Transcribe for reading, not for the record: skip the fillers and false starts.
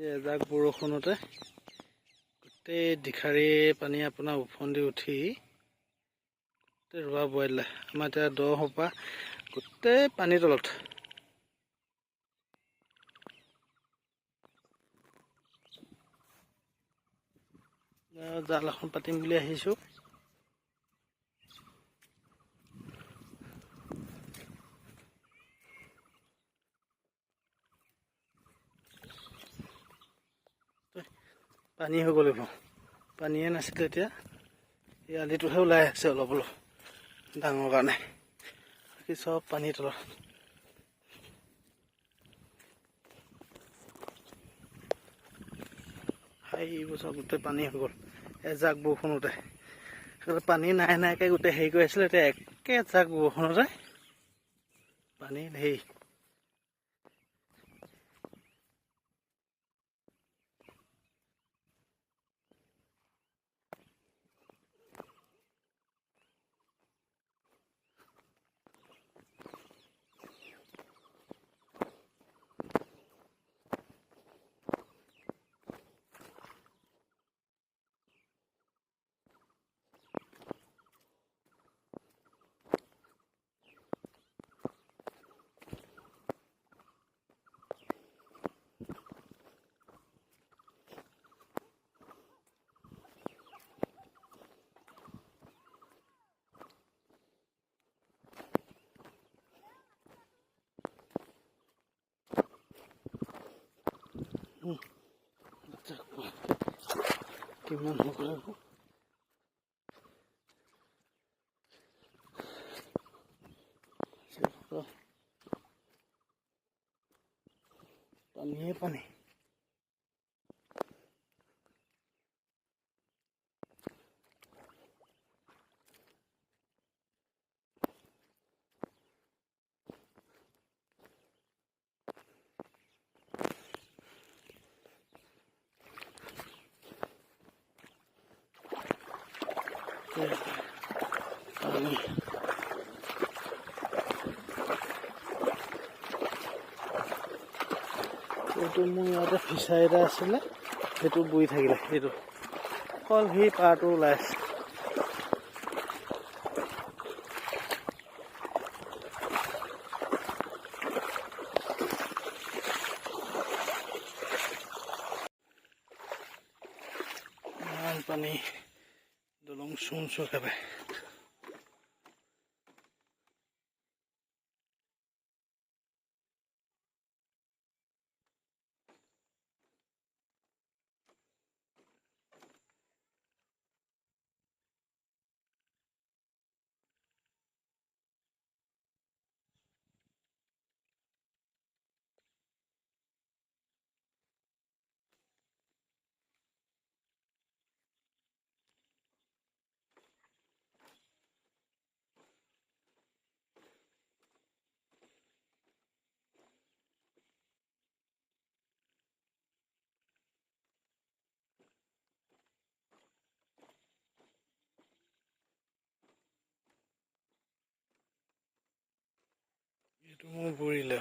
এজাক বৰষুণতে গোটেই দিখাৰী পানী আপোনাৰ উফন্দি উঠি গোটেই ৰোৱা বোৱাই দিলে। আমাৰ এতিয়া দ সোপা গোটেই পানীৰ তলত। জাল এখন পাতিম বুলি আহিছোঁ। পানী হৈ গ'ল, পানীয়ে নাছিলে। এতিয়া এই আলিটোহে ওলাই আহিছে অলপ অলপ ডাঙৰ কাৰণে, বাকী চব পানীৰ তলত। এই বছৰ গোটেই পানী হৈ গ'ল এজাক বৰষুণতে। পানী নাই নাইকৈ গোটেই হেৰি কৰি আছিলে, এতিয়া একে এজাক বৰষুণতে পানী ধেই। কিমান হ'ব লাগিব পানীয়ে পানী। এইটো মোৰ ইয়াতে ফিচাৰী এটা আছিলে, সেইটো বৈ থাকিলে। সেইটো অকল সেই পাৰটো ওলাই আছে। ইমান পানী, দলং চোন একেবাৰে। এইটো মোৰ বুৰিলে।